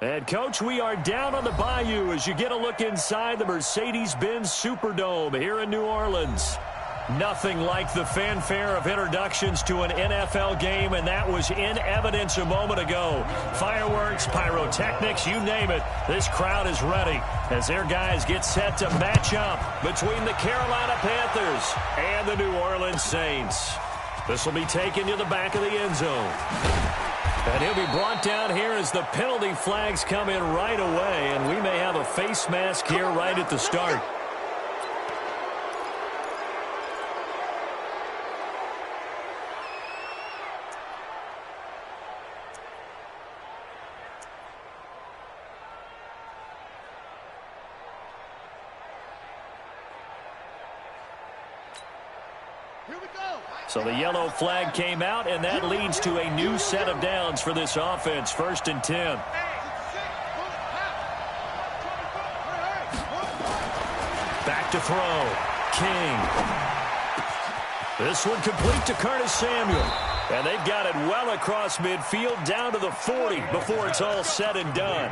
And, Coach, we are down on the Bayou as you get a look inside the Mercedes-Benz Superdome here in New Orleans. Nothing like the fanfare of introductions to an NFL game, and that was in evidence a moment ago. Fireworks, pyrotechnics, you name it. This crowd is ready as their guys get set to match up between the Carolina Panthers and the New Orleans Saints. This will be taken to the back of the end zone. And he'll be brought down here as the penalty flags come in right away, and we may have a face mask here right at the start. So the yellow flag came out, and that leads to a new set of downs for this offense. 1st and 10. Back to throw. King. This one complete to Curtis Samuel. And they've got it well across midfield down to the 40 before it's all said and done.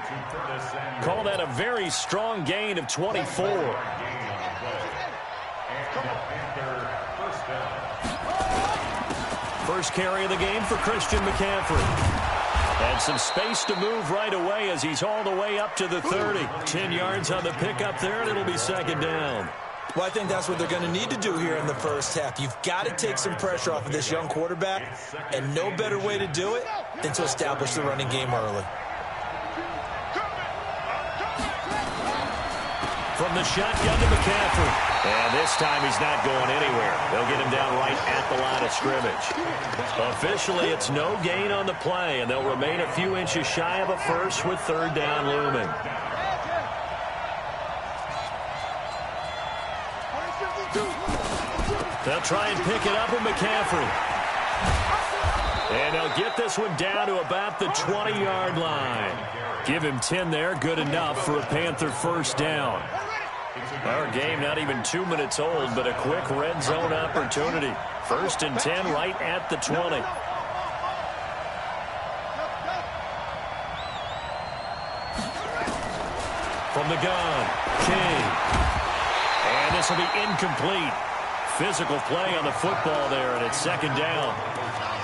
Call that a very strong gain of 24. First carry of the game for Christian McCaffrey. And some space to move right away as he's all the way up to the 30. 10 yards on the pickup there, and it'll be 2nd down. Well, I think that's what they're going to need to do here in the first half. You've got to take some pressure off of this young quarterback, and no better way to do it than to establish the running game early. From the shotgun to McCaffrey. And this time he's not going anywhere. They'll get him down right at the line of scrimmage. Officially, it's no gain on the play, and they'll remain a few inches shy of a first with 3rd down looming. They'll try and pick it up with McCaffrey. And they'll get this one down to about the 20-yard line. Give him 10 there, good enough for a Panther 1st down. Our game not even 2 minutes old, but a quick red zone opportunity. 1st and 10 right at the 20. From the gun, King. And this will be incomplete. Physical play on the football there, and it's 2nd down.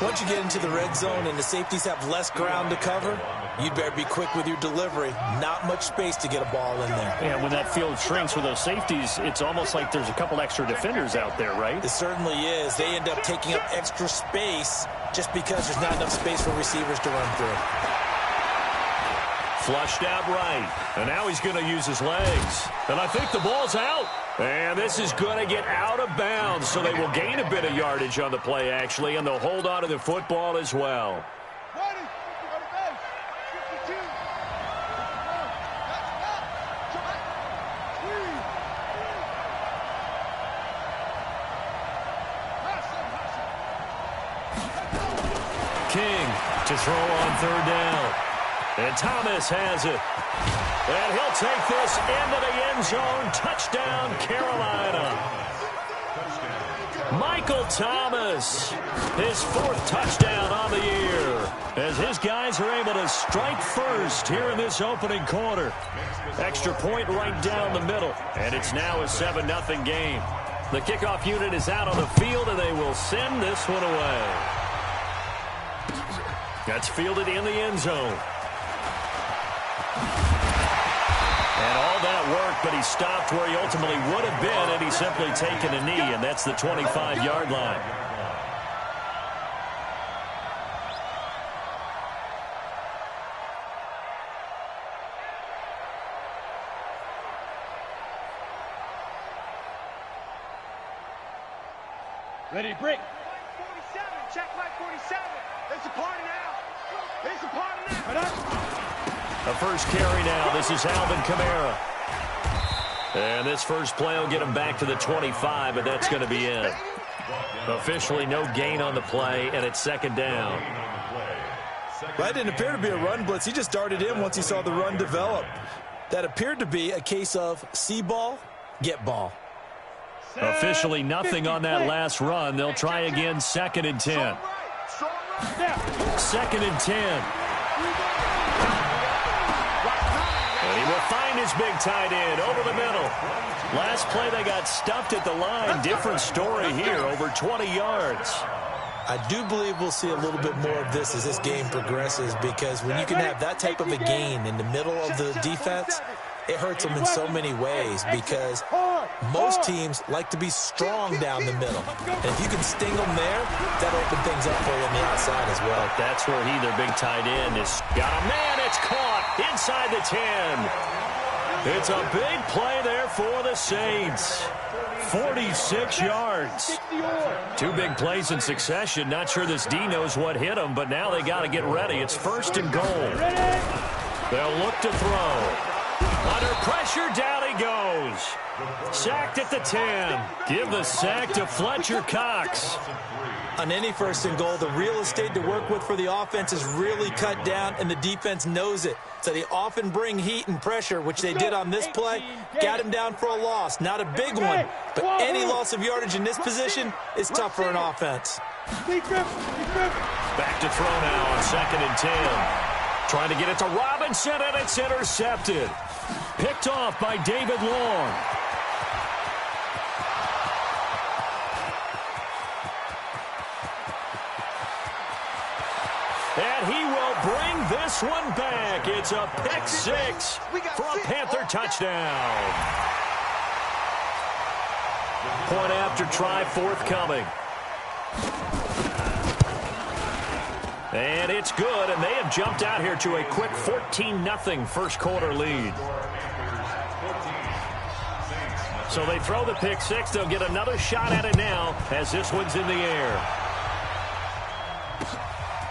Once you get into the red zone and the safeties have less ground to cover, you'd better be quick with your delivery. Not much space to get a ball in there. And when that field shrinks with those safeties, it's almost like there's a couple extra defenders out there, right? It certainly is. They end up taking up extra space just because there's not enough space for receivers to run through. Flushed out right. And now he's going to use his legs. And I think the ball's out. And this is going to get out of bounds, so they will gain a bit of yardage on the play, actually, and they'll hold on to the football as well. King to throw on 3rd down. And Thomas has it. And he'll take this into the end zone. Touchdown, Carolina. Michael Thomas, his 4th touchdown on the year, as his guys are able to strike first here in this opening quarter. Extra point right down the middle, and it's now a 7-0 game. The kickoff unit is out on the field, and they will send this one away. That's fielded in the end zone. And all that work, but he stopped where he ultimately would have been had he simply taken a knee, and that's the 25-yard line. Ready to break. 47, check my 47. It's a party now. It's a party now. A first carry now. This is Alvin Kamara. And this first play will get him back to the 25, but that's going to be it. Officially no gain on the play, and it's 2nd down. That didn't appear to be a run blitz. He just darted in once he saw the run develop. That appeared to be a case of see ball, get ball. Officially nothing on that last run. They'll try again, 2nd and 10. 2nd and 10. He will find his big tight end over the middle. Last play, they got stuffed at the line. Different story here, over 20 yards. I do believe we'll see a little bit more of this as this game progresses, because when you can have that type of a gain in the middle of the defense, it hurts them in so many ways, because most teams like to be strong down the middle. And if you can sting them there, that'll open things up for you on the outside as well. That's where their big tight end, is got a man. It's caught inside the 10. It's a big play there for the Saints. 46 yards. Two big plays in succession. Not sure this D knows what hit him, but now they got to get ready. It's 1st and goal. They'll look to throw. Under pressure, down he goes. Sacked at the 10. Give the sack to Fletcher Cox. On any 1st and goal, the real estate to work with for the offense is really cut down, and the defense knows it. So they often bring heat and pressure, which they did on this play. Got him down for a loss. Not a big one, but any loss of yardage in this position is tough for an offense. Back to throw now on 2nd and 10. Trying to get it to Robinson, and it's intercepted. Picked off by David Long. And he will bring this one back. It's a pick 6 for a Panther touchdown. Point after try forthcoming. And it's good, and they have jumped out here to a quick 14-0 first quarter lead. So they throw the pick 6. They'll get another shot at it now as this one's in the air.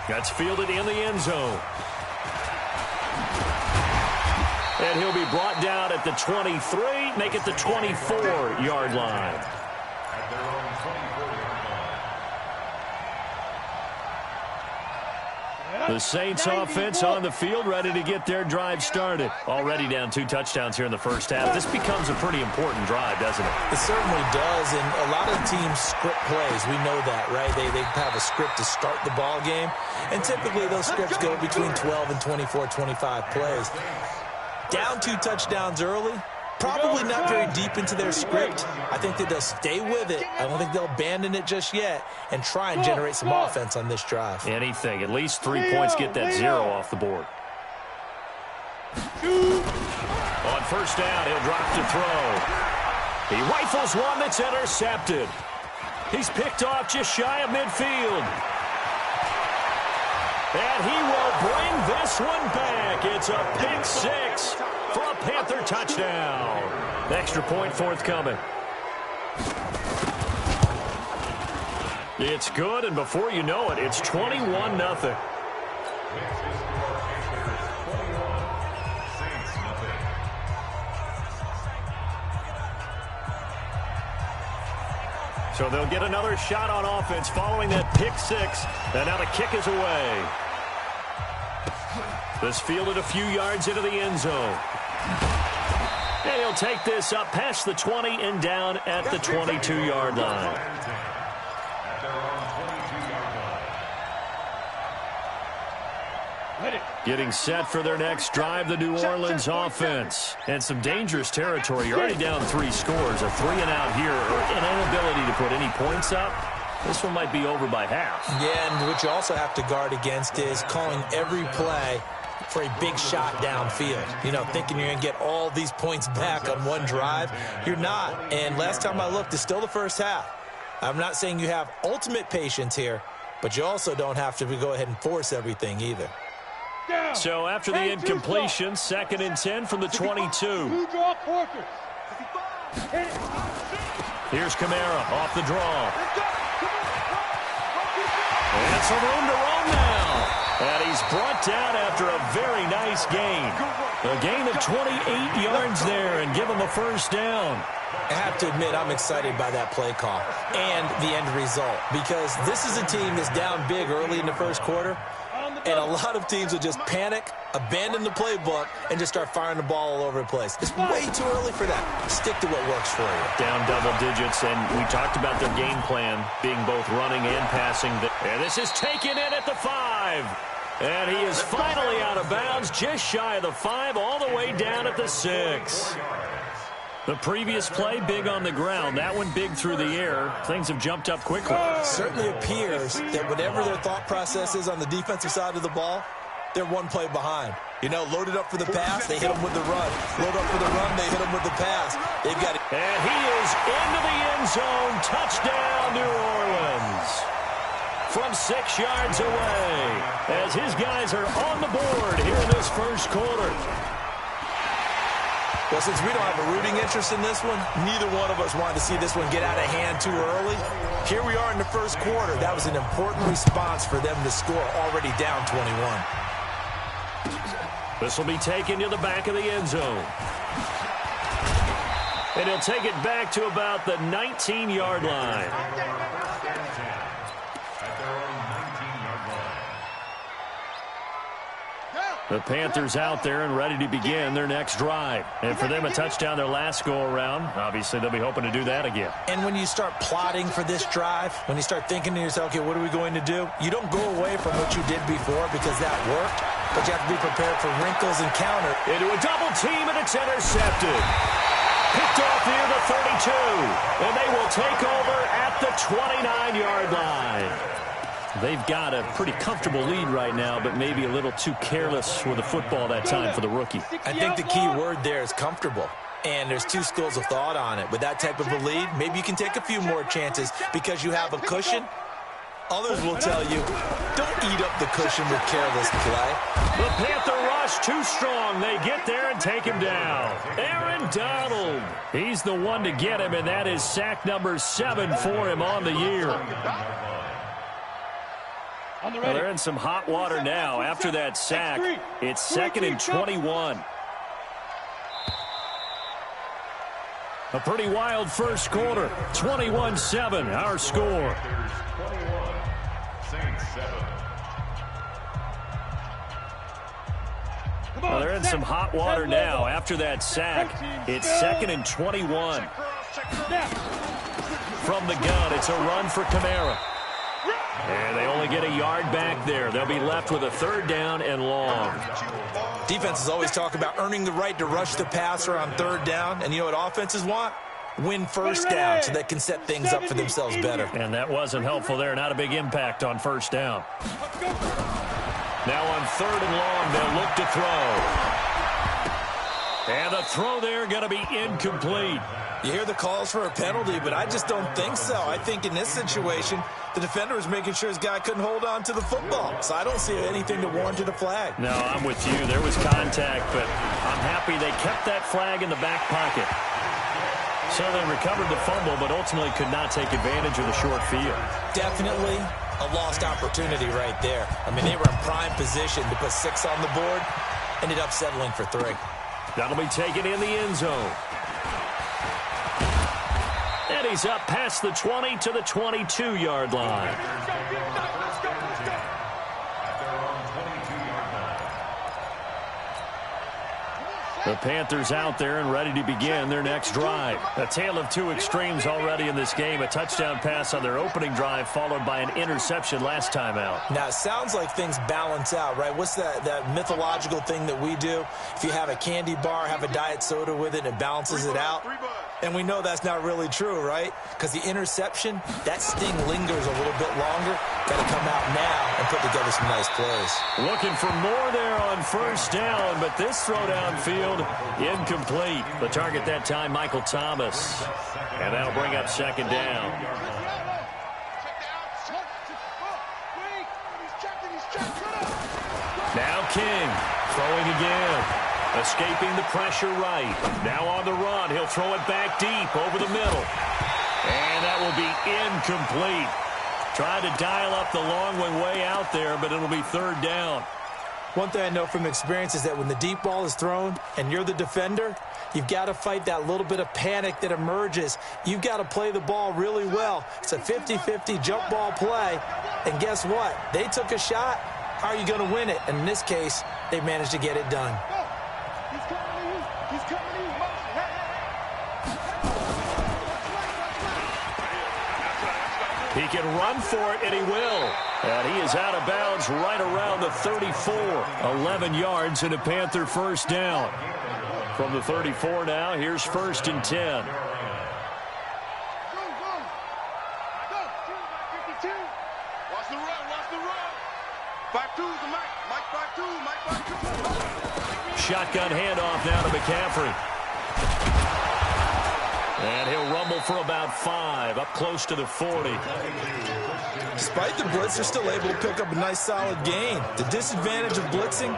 That's fielded in the end zone. And he'll be brought down at the 23, make it the 24-yard line. The Saints offense on the field, ready to get their drive started. Already down 2 touchdowns here in the first half. This becomes a pretty important drive, doesn't it? It certainly does, and a lot of teams script plays. We know that, right? They have a script to start the ball game, and typically those scripts go between 12 and 24, 25 plays. Down 2 touchdowns early, probably not very deep into their script. I think that they'll stay with it. I don't think they'll abandon it just yet and try and generate some offense on this drive. Anything. At least 3 points, get that 0 off the board. On first down, he'll drop to throw. He rifles one that's intercepted. He's picked off just shy of midfield. And he will bring this one back. It's a pick 6 for a Panther touchdown. Extra point forthcoming. It's good, and before you know it, it's 21-0. So they'll get another shot on offense following that pick 6. And now the kick is away. This fielded a few yards into the end zone. And he'll take this up past the 20 and down at the 22-yard line. Getting set for their next drive, the New Orleans offense. And some dangerous territory. You're already down 3 scores. A 3-and-out here, or an inability to put any points up. This one might be over by half. Yeah, and what you also have to guard against is calling every play for a big shot downfield. You know, thinking you're going to get all these points back on one drive. You're not. And last time I looked, it's still the first half. I'm not saying you have ultimate patience here, but you also don't have to go ahead and force everying either. So after the incompletion, 2nd and 10 from the 22. Here's Kamara off the draw. And some room to roam now. And he's brought down after a very nice gain. A gain of 28 yards there and give him a first down. I have to admit, I'm excited by that play call and the end result, because this is a team that's down big early in the first quarter. And a lot of teams will just panic, abandon the playbook, and just start firing the ball all over the place. It's way too early for that. Stick to what works for you. Down double digits, and we talked about their game plan being both running and passing. And this is taken in at the 5. And he is finally out of bounds, just shy of the 5, all the way down at the 6. The previous play, big on the ground. That one big through the air. Things have jumped up quickly. Certainly appears that whatever their thought process is on the defensive side of the ball, they're one play behind. You know, loaded up for the pass, they hit him with the run. Load up for the run, they hit him with the pass. They've got it. And he is into the end zone. Touchdown, New Orleans. From 6 yards away, as his guys are on the board here in this first quarter. Well, since we don't have a rooting interest in this one, neither one of us wanted to see this one get out of hand too early. Here we are in the first quarter. That was an important response for them to score, already down 21. This will be taken to the back of the end zone. And he'll take it back to about the 19-yard line. The Panthers out there and ready to begin their next drive. And for them, a touchdown their last go-around. Obviously, they'll be hoping to do that again. And when you start plotting for this drive, when you start thinking to yourself, okay, what are we going to do? You don't go away from what you did before because that worked, but you have to be prepared for wrinkles and counter. Into a double team, and it's intercepted. Picked off near the 32, and they will take over at the 29-yard line. They've got a pretty comfortable lead right now, but maybe a little too careless with the football that time for the rookie. I think the key word there is comfortable. And there's two schools of thought on it. With that type of a lead, maybe you can take a few more chances because you have a cushion. Others will tell you, don't eat up the cushion with careless play. The Panther rush too strong. They get there and take him down. Aaron Donald. He's the one to get him, and that is sack number 7 for him on the year. Well, they're in some hot water now. After that sack, it's 2nd and 21. A pretty wild first quarter. 21-7, our score. Well, they're in some hot water now. After that sack, it's 2nd and 21. From the gun, it's a run for Kamara. And they only get a yard back there. They'll be left with a 3rd down and long. Defenses always talk about earning the right to rush the passer on 3rd down. And you know what offenses want? Win first down so they can set things up for themselves better. And that wasn't helpful there. Not a big impact on 1st down. Now on 3rd and long, they'll look to throw. And the throw there going to be incomplete. You hear the calls for a penalty, but I just don't think so. I think in this situation, the defender was making sure his guy couldn't hold on to the football. So I don't see anything to warrant a flag. No, I'm with you. There was contact, but I'm happy they kept that flag in the back pocket. So they recovered the fumble, but ultimately could not take advantage of the short field. Definitely a lost opportunity right there. I mean, they were in prime position to put 6 on the board. Ended up settling for 3. That'll be taken in the end zone. And he's up past the 20 to the 22-yard line. The Panthers out there and ready to begin their next drive. A tale of two extremes already in this game. A touchdown pass on their opening drive followed by an interception last time out. Now, it sounds like things balance out, right? What's that mythological thing that we do? If you have a candy bar, have a diet soda with it, it balances it out. And we know that's not really true, right? Because the interception, that sting lingers a little bit longer. Got to come out now and put together some nice plays. Looking for more there on 1st down, but this throw downfield, incomplete. The target that time, Michael Thomas. And that'll bring up 2nd down. Now King, throwing again. Escaping the pressure right. Now on the run. He'll throw it back deep over the middle. And that will be incomplete. Trying to dial up the long one way out there, but it'll be 3rd down. One thing I know from experience is that when the deep ball is thrown and you're the defender, you've got to fight that little bit of panic that emerges. You've got to play the ball really well. It's a 50-50 jump ball play. And guess what? They took a shot. How are you going to win it? And in this case, they managed to get it done. He can run for it, and he will. And he is out of bounds right around the 34. 11 yards and a Panther first down. From the 34 now, here's 1st and 10. Watch the run. 5-2's the Mike 5-2. Shotgun handoff now to McCaffrey. And he'll rumble for about 5, up close to the 40. Despite the blitz, they're still able to pick up a nice solid gain. The disadvantage of blitzing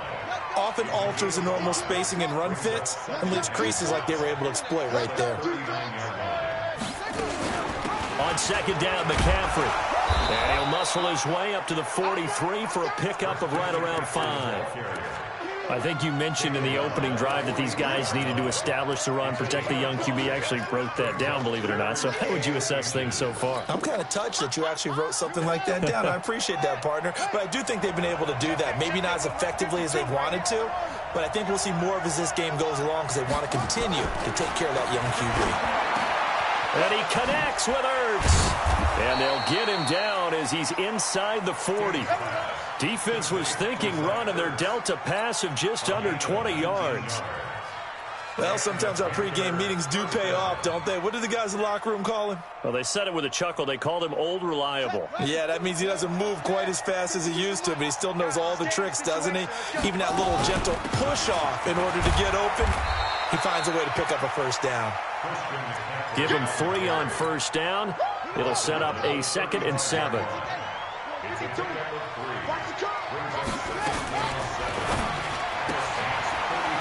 often alters the normal spacing and run fits and leaves creases like they were able to exploit right there. On 2nd down, McCaffrey. And he'll muscle his way up to the 43 for a pickup of right around 5. I think you mentioned in the opening drive that these guys needed to establish the run, protect the young QB. Actually wrote that down, believe it or not. So how would you assess things so far? I'm kind of touched that you actually wrote something like that down. I appreciate that, partner. But I do think they've been able to do that. Maybe not as effectively as they wanted to, but I think we'll see more of as this game goes along because they want to continue to take care of that young QB. And he connects with Ertz. And they'll get him down as he's inside the 40. Defense was thinking run, and their delta pass of just under 20 yards. Well, sometimes our pregame meetings do pay off, don't they? What do the guys in the locker room call him? Well, they said it with a chuckle. They called him Old Reliable. Yeah, that means he doesn't move quite as fast as he used to, but he still knows all the tricks, doesn't he? Even that little gentle push-off in order to get open, he finds a way to pick up a first down. Give him 3 on first down. It'll set up a 2nd and 7.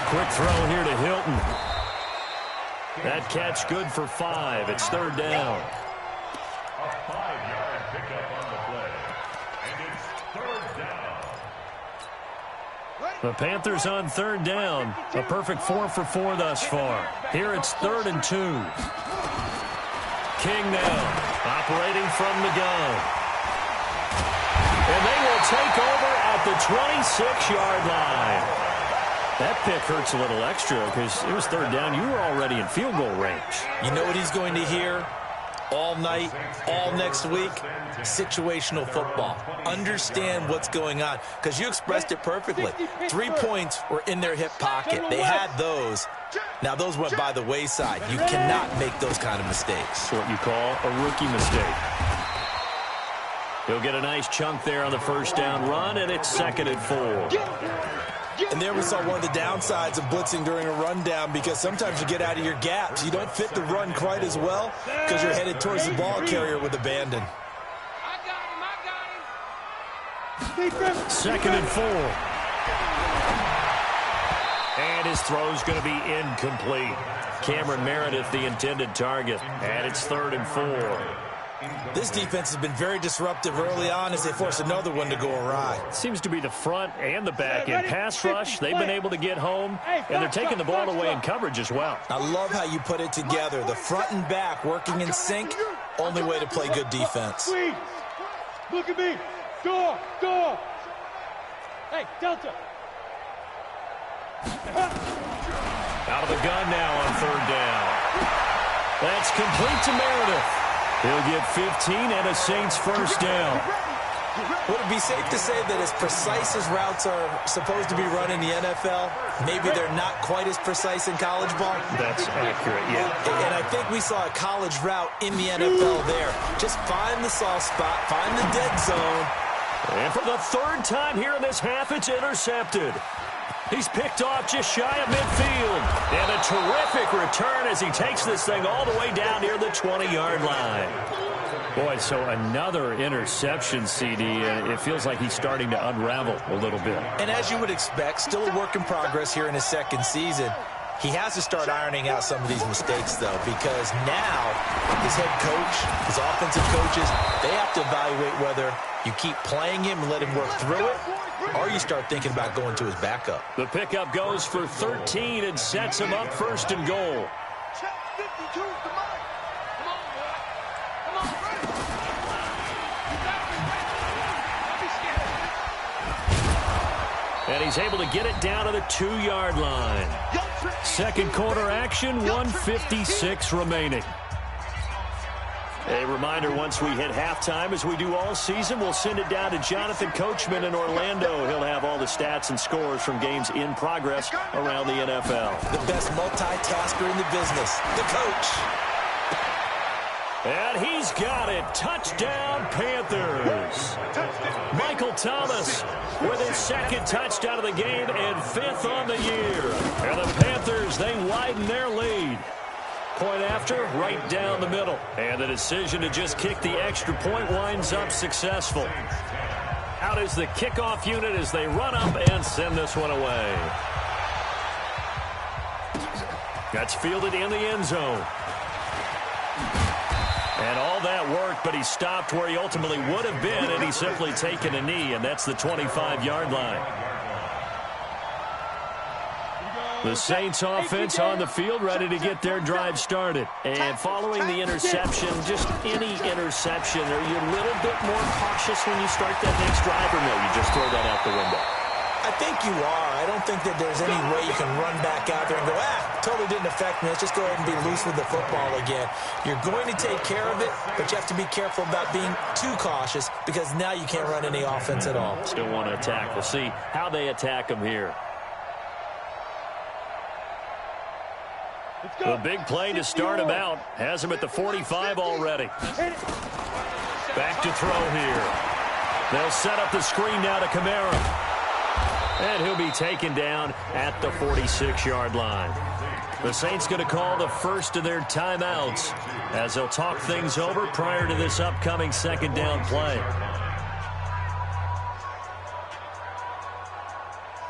Quick throw here to Hilton. That catch good for 5. It's 3rd down. A 5-yard pickup on the play. And it's 3rd down. The Panthers on 3rd down. A perfect 4 for 4 thus far. Here it's 3rd and 2. King now, operating from the gun. And they will take over at the 26-yard line. That pick hurts a little extra because it was 3rd down. You were already in field goal range. You know what he's going to hear all night, all next week? Situational football. Understand what's going on, because you expressed it perfectly. 3 points were in their hip pocket. They had those. Now, those went by the wayside. You cannot make those kind of mistakes. It's what you call a rookie mistake. He'll get a nice chunk there on the first down run, and it's 2nd and 4. And there we saw one of the downsides of blitzing during a rundown, because sometimes you get out of your gaps. You don't fit the run quite as well because you're headed towards the ball carrier with abandon. I got him. 2nd and 4. And his throw's going to be incomplete. Cameron Meredith, the intended target. And it's 3rd and 4. This defense has been very disruptive early on as they force another one to go awry. Seems to be the front and the back. In pass rush, they've been able to get home, and they're taking the ball away in coverage as well. I love how you put it together. The front and back working in sync, only way to play good defense. Look at me. Door. Hey, Delta. Out of the gun now on 3rd down. That's complete to Meredith. He'll get 15 and a Saints first down. Would it be safe to say that as precise as routes are supposed to be run in the NFL, maybe they're not quite as precise in college ball? That's accurate, yeah. And I think we saw a college route in the NFL there. Just find the soft spot, find the dead zone. And for the 3rd time here in this half, it's intercepted. He's picked off just shy of midfield. And a terrific return as he takes this thing all the way down near the 20-yard line. Boy, so another interception, CD. It feels like he's starting to unravel a little bit. And as you would expect, still a work in progress here in his 2nd season. He has to start ironing out some of these mistakes, though, because now his head coach, his offensive coaches, they have to evaluate whether you keep playing him and let him work through it, or you start thinking about going to his backup. The pickup goes for 13 and sets him up 1st and goal. Check 52's the Mike. Come on, boy. Come on, ready. And he's able to get it down to the 2-yard line. 2nd quarter action, 1:56 remaining. A reminder, once we hit halftime, as we do all season, we'll send it down to Jonathan Coachman in Orlando. He'll have all the stats and scores from games in progress around the NFL. The best multitasker in the business, the coach. And he's got it. Touchdown, Panthers. Michael Thomas with his second touchdown of the game and fifth on the year. And the Panthers, they widen their lead. Point after, right down the middle. And the decision to just kick the extra point winds up successful. Out is the kickoff unit as they run up and send this one away. That's fielded in the end zone. And all that work, but he stopped where he ultimately would have been, and he's simply taken a knee, and that's the 25-yard line. The Saints offense on the field, ready to get their drive started. And following the interception, just any interception, are you a little bit more cautious when you start that next drive, or no, you just throw that out the window? I think you are. I don't think that there's any way you can run back out there and go, totally didn't affect me. Let's just go ahead and be loose with the football again. You're going to take care of it, but you have to be careful about being too cautious because now you can't run any offense at all. Still want to attack. We'll see how they attack them here. The big play to start him out. Has him at the 45 already. Back to throw here. They'll set up the screen now to Kamara. And he'll be taken down at the 46-yard line. The Saints going to call the first of their timeouts as they'll talk things over prior to this upcoming second down play.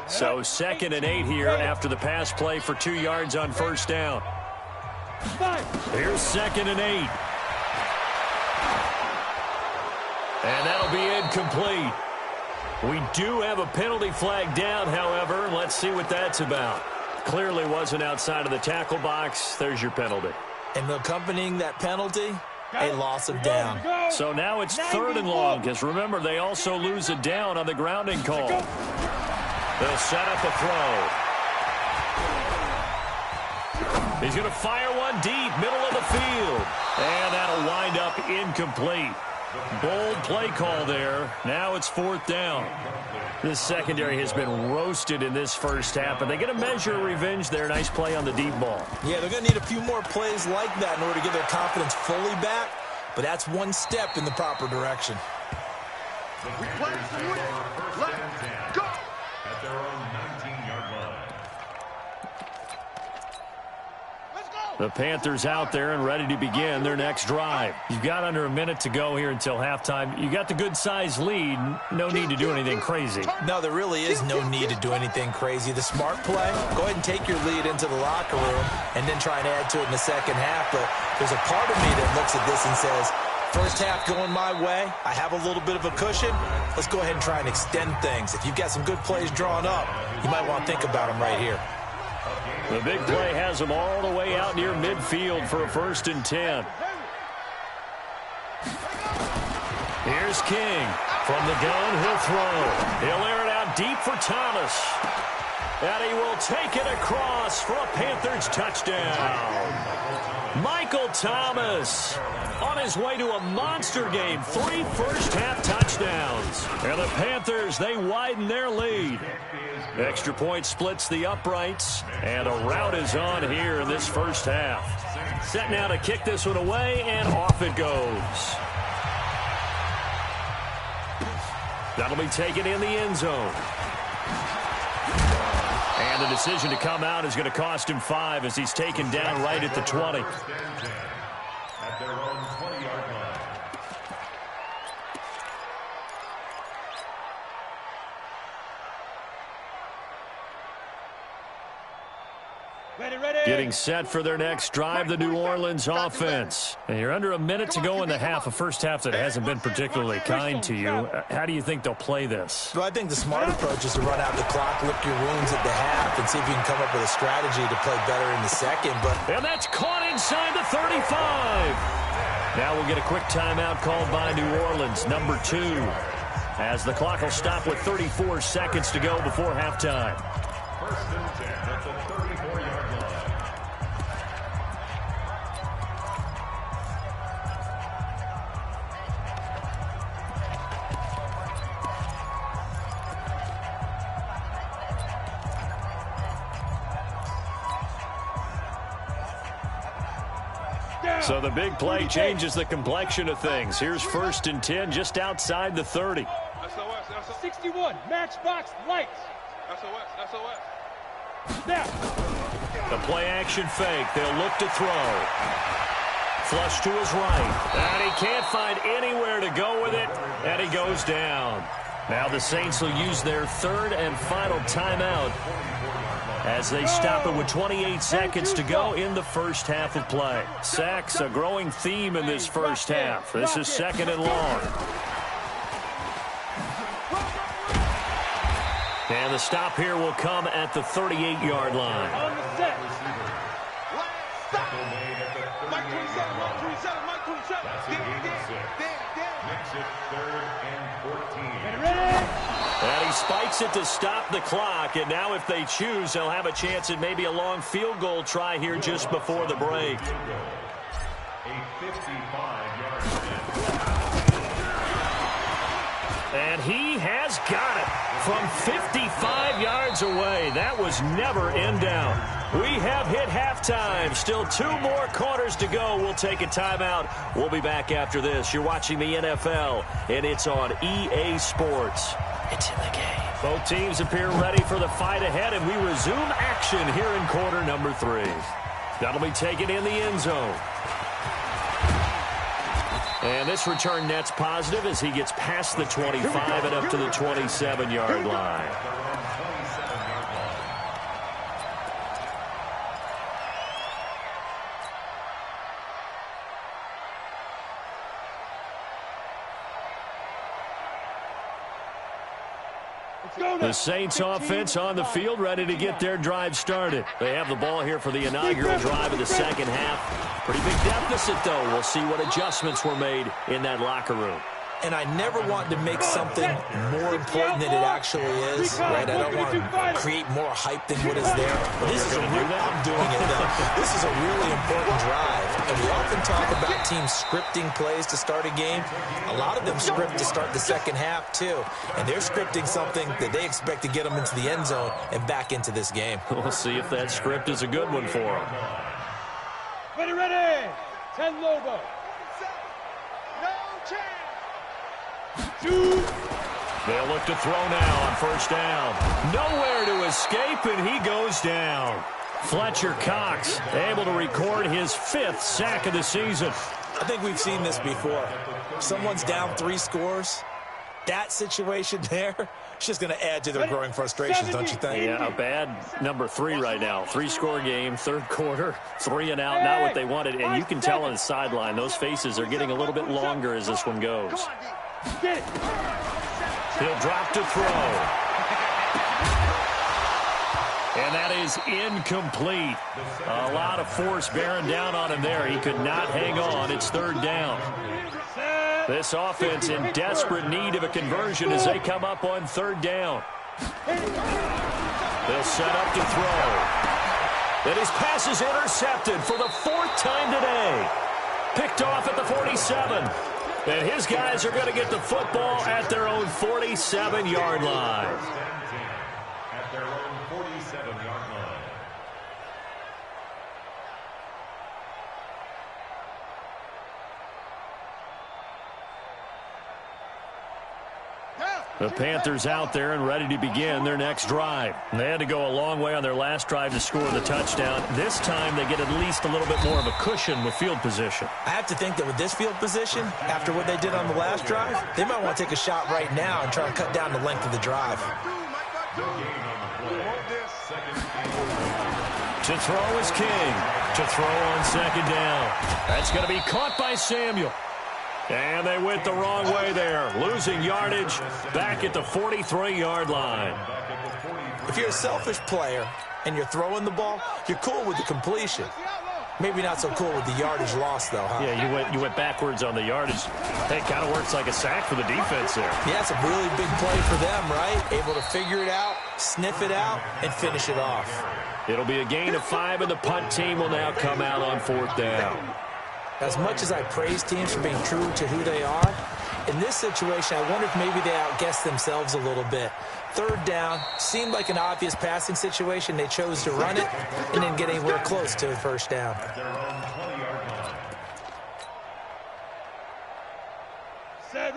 So 2nd and 8 here after the pass play for 2 yards on first down. Here's 2nd and 8. And that'll be incomplete. We do have a penalty flag down, however. Let's see what that's about. Clearly wasn't outside of the tackle box. There's your penalty. And accompanying that penalty, a loss of down. So now it's 3rd and long, because remember, they also lose a down on the grounding call. They'll set up a throw. He's going to fire one deep, middle of the field. And that'll wind up incomplete. Bold play call there. Now it's 4th down. This secondary has been roasted in this first half, but they get a measure of revenge there. Nice play on the deep ball. Yeah, they're going to need a few more plays like that in order to get their confidence fully back, but that's one step in the proper direction. Let's go. At their own 19-yard line. The Panthers out there and ready to begin their next drive. You've got under a minute to go here until halftime. You got the good-sized lead. No need to do anything crazy. No, there really is no need to do anything crazy. The smart play, go ahead and take your lead into the locker room and then try and add to it in the second half. But there's a part of me that looks at this and says, first half going my way, I have a little bit of a cushion. Let's go ahead and try and extend things. If you've got some good plays drawn up, you might want to think about them right here. The big play has them all the way out near midfield for a 1st and 10. Here's King. From the gun, he'll throw. He'll air it out deep for Thomas. And he will take it across for a Panthers touchdown. Michael Thomas on his way to a monster game. 3 first-half touchdowns. And the Panthers, they widen their lead. Extra point splits the uprights, and a rout is on here in this first half. Set now to kick this one away, and off it goes. That'll be taken in the end zone. And the decision to come out is going to cost him 5 as he's taken down right at the 20. At their own 20-yard line. Getting set for their next drive, the New Orleans offense. And you're under a minute to go in the half, a first half that hasn't been particularly kind to you. How do you think they'll play this? Well, I think the smart approach is to run out the clock, lick your wounds at the half, and see if you can come up with a strategy to play better in the second. And that's caught inside the 35. Now we'll get a quick timeout called by New Orleans, number 2, as the clock will stop with 34 seconds to go before halftime. 1st and 10 at the 34-yard line. 1 So the big play changes the complexion of things. Here's 1st and 10 just outside the 30. 61, matchbox lights. SOS. Snap. The play action fake. They'll look to throw. Flush to his right. And he can't find anywhere to go with it. And he goes down. Now the Saints will use their 3rd and final timeout as they stop it with 28 seconds to go in the first half of play. Sacks, a growing theme in this first half. This is 2nd and long. And the stop here will come at the 38-yard line. On the set. Stop. Mike 27, Mike 27, Mike 27. Makes it 3rd and 14. Ready? And he spikes it to stop the clock. And now if they choose, they'll have a chance at maybe a long field goal try here just before the break. A 55-yard attempt. And he has got it from 55 yards away. That was never in doubt. We have hit halftime. Still 2 more quarters to go. We'll take a timeout. We'll be back after this. You're watching the NFL, and it's on EA Sports. It's in the game. Both teams appear ready for the fight ahead, and we resume action here in quarter number 3. That'll be taken in the end zone. And this return net's positive as he gets past the 25 and up to the 27-yard line. The Saints offense on the field, ready to get their drive started. They have the ball here for the inaugural drive of the second half. Pretty big deficit, though. We'll see what adjustments were made in that locker room. And I never want to make something more important than it actually is, right? I don't want to create more hype than what is there. This is I'm doing it, though. This is a really important drive. And we often talk about teams scripting plays to start a game. A lot of them script to start the second half, too. And they're scripting something that they expect to get them into the end zone and back into this game. We'll see if that script is a good one for them. Ready. 10 Lobo. No chance. They'll look to throw now on first down. Nowhere to escape, and he goes down. Fletcher Cox able to record his 5th sack of the season. I think we've seen this before. Someone's down 3 scores. That situation there, it's just going to add to their growing frustrations, don't you think? Yeah, a bad number 3 right now. 3-score game, 3rd quarter, 3 and out, not what they wanted. And you can tell on the sideline, those faces are getting a little bit longer as this one goes. He'll drop to throw. And that is incomplete. A lot of force bearing down on him there. He could not hang on. It's 3rd down. This offense in desperate need of a conversion as they come up on 3rd down. They'll set up to throw. And his pass is intercepted for the 4th time today. Picked off at the 47. And his guys are going to get the football at their own 47-yard line. At their own 47-yard line. The Panthers out there and ready to begin their next drive. They had to go a long way on their last drive to score the touchdown. This time they get at least a little bit more of a cushion with field position. I have to think that with this field position, after what they did on the last drive, they might want to take a shot right now and try and cut down the length of the drive. To throw is King. To throw on 2nd down. That's going to be caught by Samuel. And they went the wrong way there, losing yardage back at the 43-yard line. If you're a selfish player and you're throwing the ball, you're cool with the completion. Maybe not so cool with the yardage loss, though, huh? Yeah, you went backwards on the yardage. It kind of works like a sack for the defense there. Yeah, it's a really big play for them, right? Able to figure it out, sniff it out, and finish it off. It'll be a gain of 5, and the punt team will now come out on 4th down. As much as I praise teams for being true to who they are, in this situation, I wonder if maybe they outguessed themselves a little bit. 3rd down seemed like an obvious passing situation. They chose to run it and didn't get anywhere close to a 1st down.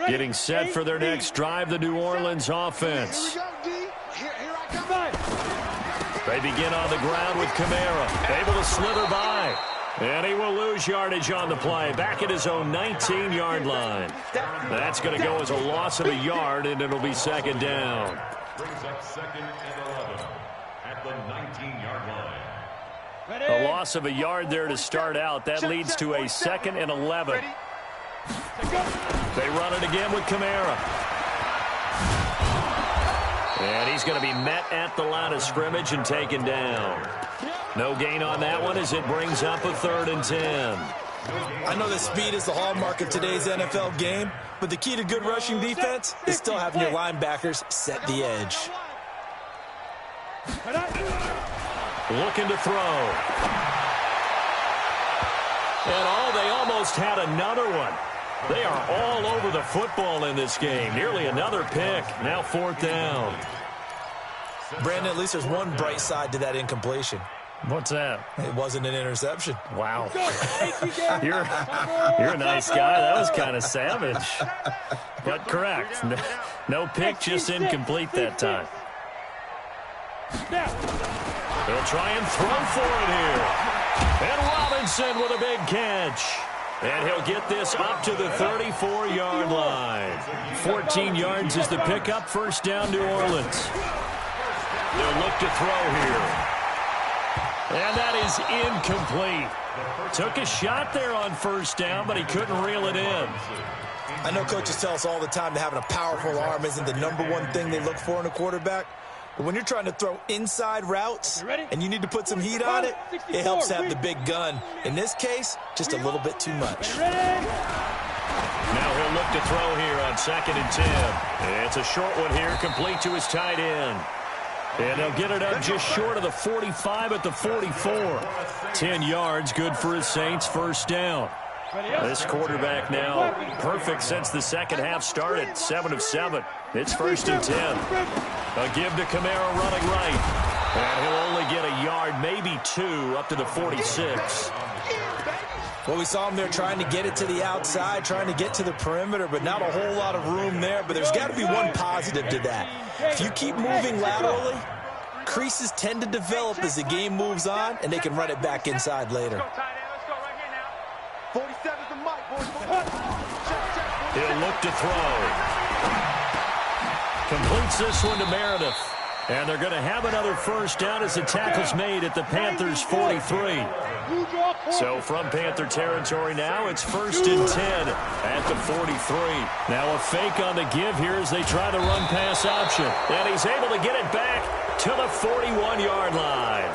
Getting set for their next drive, the New Orleans offense. They begin on the ground with Kamara, able to slither by. And he will lose yardage on the play, back at his own 19-yard line. That's going to go as a loss of a yard, and it'll be second down. Brings up 2nd and 11 at the 19-yard line. A loss of a yard there to start out. That leads to a 2nd and 11. They run it again with Kamara. And he's going to be met at the line of scrimmage and taken down. No gain on that one as it brings up a 3rd and 10. I know that speed is the hallmark of today's NFL game, but the key to good rushing defense is still having your linebackers set the edge. Looking to throw. And they almost had another one. They are all over the football in this game. Nearly another pick. Now 4th down. Brandon, at least there's one bright side to that incompletion. What's that? It wasn't an interception. Wow. You're a nice guy. That was kind of savage. But correct. No pick, just incomplete that time. They'll try and throw for it here. And Robinson with a big catch. And he'll get this up to the 34-yard line. 14 yards is the pickup. First down, New Orleans. They'll look to throw here. And that is incomplete. Took a shot there on first down, but he couldn't reel it in. I know coaches tell us all the time that having a powerful arm isn't the #1 thing they look for in a quarterback. But when you're trying to throw inside routes and you need to put some heat on it, it helps to have the big gun. In this case, just a little bit too much. Now he'll look to throw here on 2nd and 10. It's a short one here, complete to his tight end. And they'll get it up just short of the 45 at the 44. 10 yards, good for his Saints, first down. This quarterback now perfect since the second half started, 7 of 7. It's 1st and 10. A give to Kamara running right. And he'll only get a yard, maybe 2, up to the 46. Well, we saw him there trying to get it to the outside, trying to get to the perimeter, but not a whole lot of room there. But there's got to be one positive to that. If you keep moving laterally, creases tend to develop as the game moves on, and they can run it back inside later. He'll look to throw. Completes this one to Meredith. And they're going to have another first down as the tackle's made at the Panthers' 43. So from Panther territory now, it's 1st and 10 at the 43. Now a fake on the give here as they try the run-pass option. And he's able to get it back to the 41-yard line.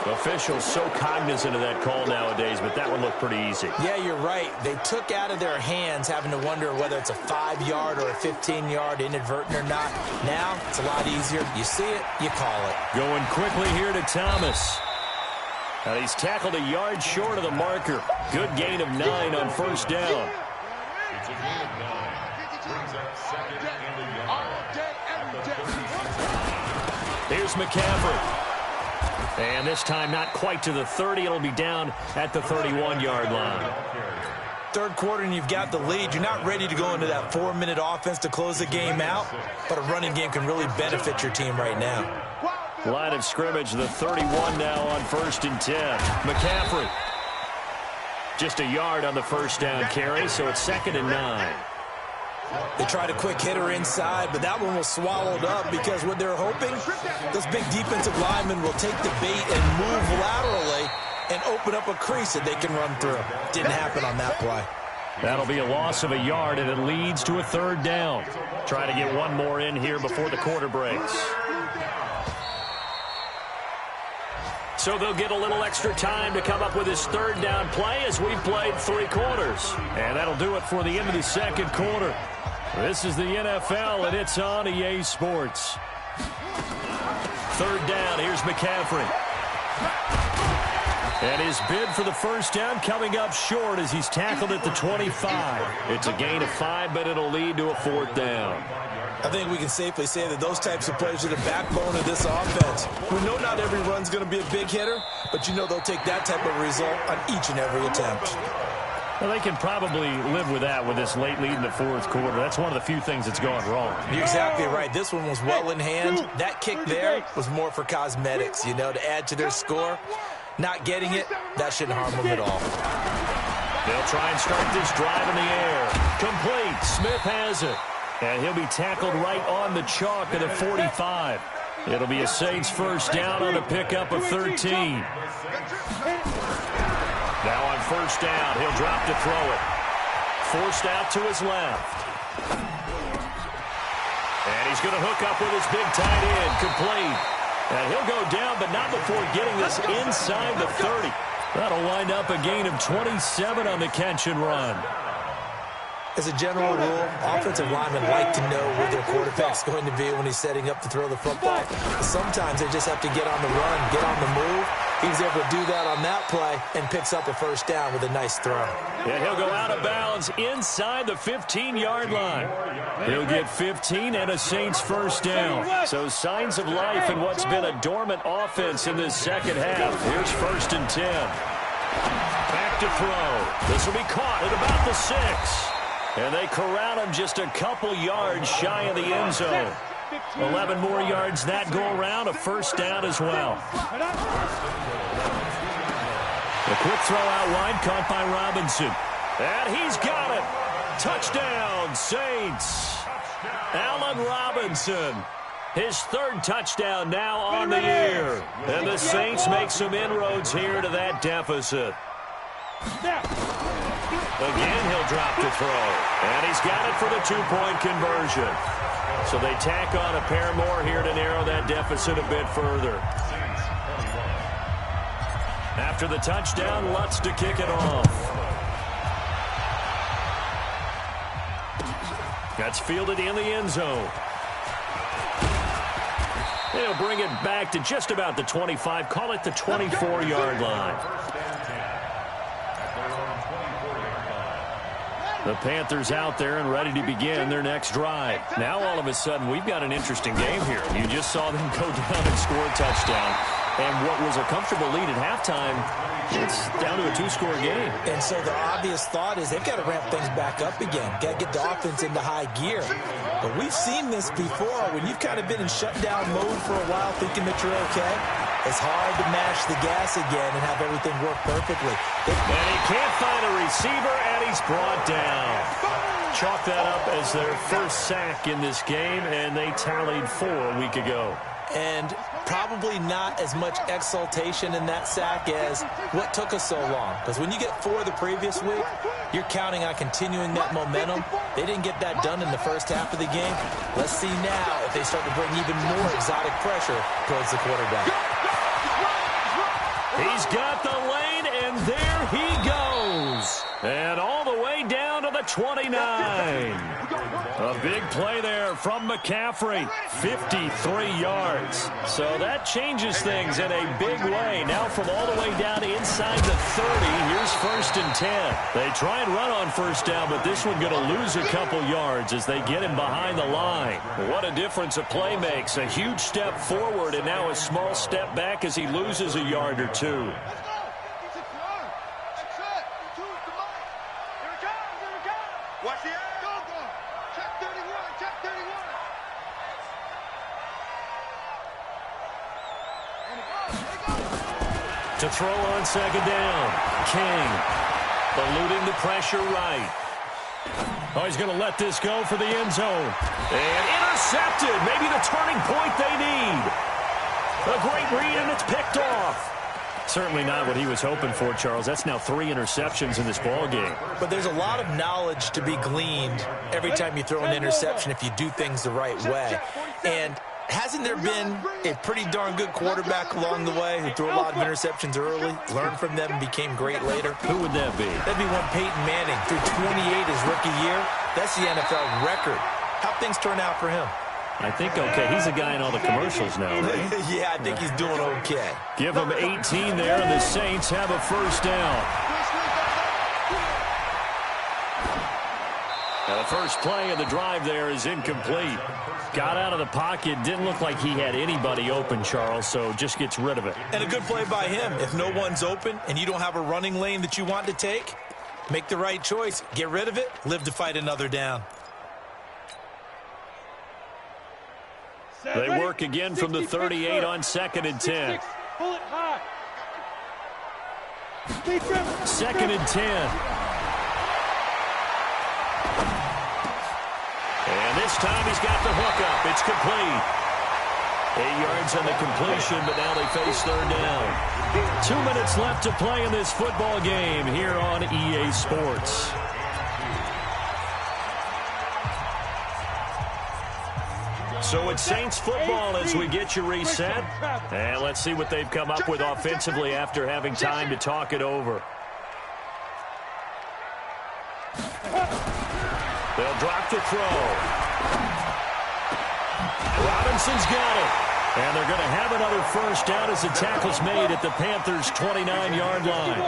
Officials so cognizant of that call nowadays, but that one looked pretty easy. Yeah, you're right. They took out of their hands having to wonder whether it's a 5-yard or a 15-yard inadvertent or not. Now it's a lot easier. You see it, you call it. Going quickly here to Thomas. And he's tackled a yard short of the marker. Good gain of 9 on first down. It's a gain of 9. Brings up 2nd and a yard at the 36. Here's McCaffrey. And this time not quite to the 30. It'll be down at the 31-yard line. Third quarter and you've got the lead. You're not ready to go into that 4-minute offense to close the game out, but a running game can really benefit your team right now. Line of scrimmage, the 31 now on 1st and 10. McCaffrey. Just a yard on the first down carry, so it's 2nd and 9. They tried a quick hitter inside, but that one was swallowed up because what they're hoping, those big defensive linemen will take the bait and move laterally and open up a crease that they can run through. Didn't happen on that play. That'll be a loss of a yard, and it leads to a 3rd down. Try to get one more in here before the quarter breaks. So they'll get a little extra time to come up with his 3rd down play as we've played 3 quarters. And that'll do it for the end of the 2nd quarter. This is the NFL, and it's on EA Sports. 3rd down, here's McCaffrey. And his bid for the first down coming up short as he's tackled at the 25. It's a gain of 5, but it'll lead to a 4th down. I think we can safely say that those types of plays are the backbone of this offense. We know not every run's going to be a big hitter, but you know they'll take that type of result on each and every attempt. Well, they can probably live with that with this late lead in the fourth quarter. That's one of the few things that's gone wrong. You're exactly right. This one was well in hand. That kick there was more for cosmetics, you know, to add to their score. Not getting it, that shouldn't harm them at all. They'll try and start this drive in the air. Complete. Smith has it. And he'll be tackled right on the chalk of the 45. It'll be a Saints first down on a pickup of 13. Now on first down, he'll drop to throw it. Forced out to his left. And he's going to hook up with his big tight end. Complete. And he'll go down, but not before getting this inside the 30. That'll wind up a gain of 27 on the catch and run. As a general rule, offensive linemen like to know where their quarterback's going to be when he's setting up to throw the football. Sometimes they just have to get on the run, get on the move. He was able to do that on that play and picks up a first down with a nice throw. And he'll go out of bounds inside the 15-yard line. He'll get 15 and a Saints first down. So signs of life in what's been a dormant offense in this second half. Here's first and 10. Back to throw. This will be caught at about the 6. And they corral him just a couple yards shy of the end zone. 11 more yards that go around, a first down as well. A quick throw out wide, caught by Robinson. And he's got it. Touchdown, Saints. Allen Robinson. His third touchdown now on the year. And the Saints make some inroads here to that deficit. Again, he'll drop to throw. And he's got it for the two-point conversion. So they tack on a pair more here to narrow that deficit a bit further. After the touchdown, Lutz to kick it off. That's fielded in the end zone. They'll bring it back to just about the 25. Call it the 24-yard line. The Panthers out there and ready to begin their next drive. Now, all of a sudden, we've got an interesting game here. You just saw them go down and score a touchdown. And what was a comfortable lead at halftime, it's down to a two-score game. And so the obvious thought is they've got to ramp things back up again. Got to get the offense into high gear. But we've seen this before when you've kind of been in shutdown mode for a while thinking that you're okay. It's hard to mash the gas again and have everything work perfectly. And he can't find a receiver, and he's brought down. Chalk that up as their first sack in this game, and they tallied 4 a week ago. And probably not as much exultation in that sack as what took us so long. Because when you get 4 the previous week, you're counting on continuing that momentum. They didn't get that done in the first half of the game. Let's see now if they start to bring even more exotic pressure towards the quarterback. He's got the lane, and there he goes. And all the way down to the 29. A big play there from McCaffrey. 53 yards. So that changes things in a big way. Now from all the way down inside the 30, here's first and 10. They try and run on first down, but this one going to lose a couple yards as they get him behind the line. What a difference a play makes. A huge step forward and now a small step back as he loses a yard or two. Watch the air. Go. Check 31. Check 31. To throw on second down. King eluding the pressure right. Oh, he's going to let this go for the end zone. And intercepted. Maybe the turning point they need. A great read, and it's picked off. Certainly not what he was hoping for, Charles. That's now 3 interceptions in this ball game. But there's a lot of knowledge to be gleaned every time you throw an interception if you do things the right way. And hasn't there been a pretty darn good quarterback along the way who threw a lot of interceptions early, learned from them, and became great later? Who would that be? That'd be one Peyton Manning. Threw 28 his rookie year. That's the NFL record. How'd things turn out for him? I think okay. He's a guy in all the commercials now, right? Yeah, I think he's doing okay. Give him 18 there, and the Saints have a first down. Now the first play of the drive there is incomplete. Got out of the pocket. Didn't look like he had anybody open, Charles, so just gets rid of it. And a good play by him. If no one's open and you don't have a running lane that you want to take, Make the right choice. Get rid of it. Live to fight another down. They work again from the 38 on 2nd and 10. Pull it high. 2nd and 10. And this time he's got the hook up. It's complete. 8 yards on the completion, but now they face 3rd down. 2 minutes left to play in this football game here on EA Sports. So it's Saints football as we get you reset. And let's see what they've come up with offensively after having time to talk it over. They'll drop the throw. Robinson's got it. And they're going to have another first down as the tackle's made at the Panthers' 29-yard line.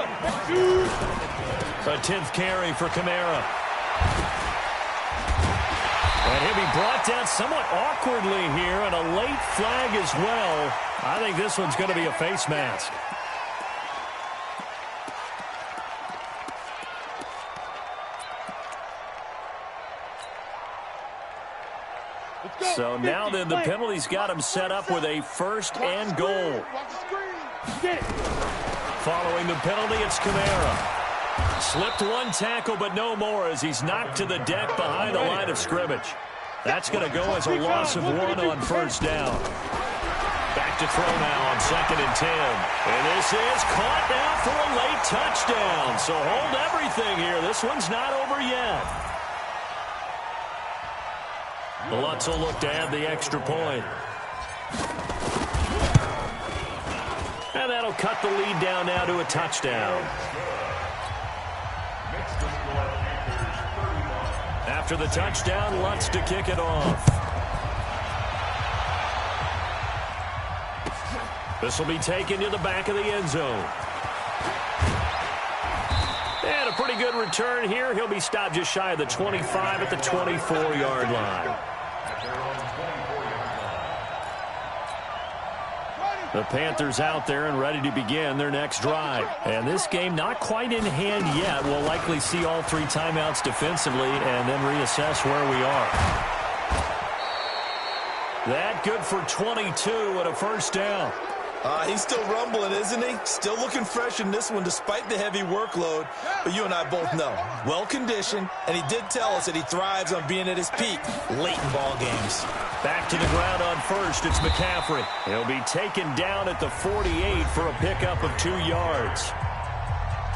A 10th carry for Kamara. And he'll be brought down somewhat awkwardly here, and a late flag as well. I think this one's going to be a face mask. So now then the penalty's got him set up with a 1st and goal. Following the penalty, it's Kamara. Slipped one tackle, but no more as he's knocked to the deck behind the line of scrimmage. That's going to go as a loss of 1 on 1st down. Back to throw now on 2nd and 10. And this is caught now for a late touchdown. So hold everything here. This one's not over yet. The Lutz will look to add the extra point. And that'll cut the lead down now to a touchdown. After the touchdown, Lutz to kick it off. This will be taken to the back of the end zone. And a pretty good return here. He'll be stopped just shy of the 25 at the 24-yard line. The Panthers out there and ready to begin their next drive. And this game not quite in hand yet. We'll likely see all 3 timeouts defensively and then reassess where we are. That good for 22 and a first down. He's still rumbling, isn't he? Still looking fresh in this one despite the heavy workload. But you and I both know, well-conditioned, and he did tell us that he thrives on being at his peak late in ball games. Back to the ground on first, it's McCaffrey. He'll be taken down at the 48 for a pickup of 2 yards.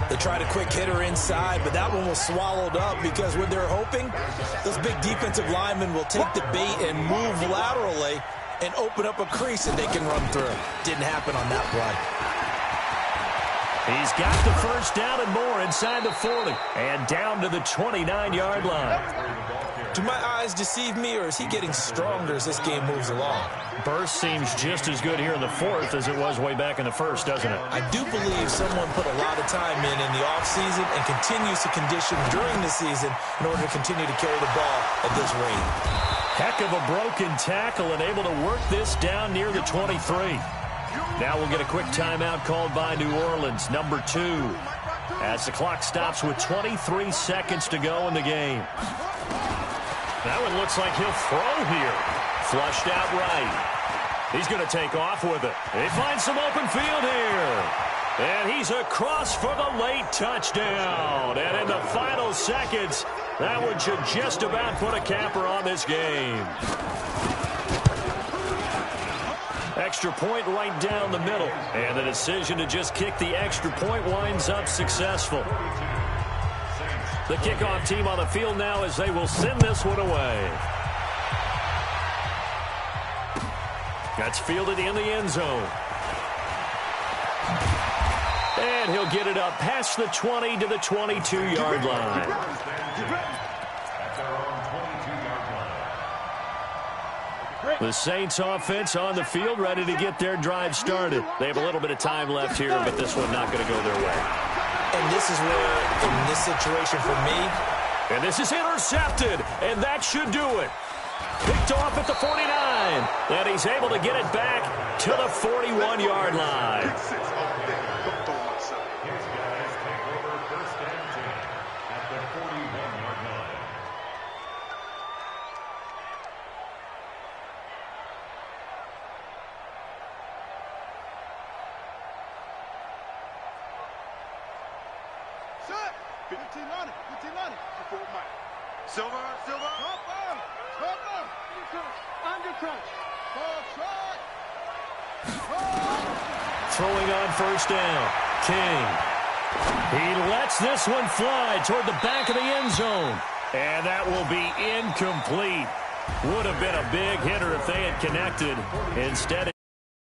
They tried a quick hitter inside, but that one was swallowed up because when they're hoping, those big defensive linemen will take the bait and move laterally and open up a crease that they can run through. Didn't happen on that play. He's got the first down and more inside the 40 and down to the 29-yard line. Do my eyes deceive me, or is he getting stronger as this game moves along? Burst seems just as good here in the 4th as it was way back in the 1st, doesn't it? I do believe someone put a lot of time in the offseason and continues to condition during the season in order to continue to carry the ball at this rate. Heck of a broken tackle and able to work this down near the 23. Now we'll get a quick timeout called by New Orleans, number 2, as the clock stops with 23 seconds to go in the game. That one looks like he'll throw here. Flushed out right. He's going to take off with it. He finds some open field here. And he's across for the late touchdown. And in the final seconds, that one should just about put a capper on this game. Extra point right down the middle. And the decision to just kick the extra point winds up successful. The kickoff team on the field now as they will send this one away. That's fielded in the end zone. And he'll get it up past the 20 to the 22-yard line. The Saints offense on the field ready to get their drive started. They have a little bit of time left here, but this one not going to go their way. And this is where, in this situation for me. And this is intercepted, and that should do it. Picked off at the 49, and he's able to get it back to the 41-yard line. Set. 15 on it. 15 on it. Silver. Cover. Under crunch. Ball shot. Throwing on first down. King. He lets this one fly toward the back of the end zone. And that will be incomplete. Would have been a big hitter if they had connected. Instead,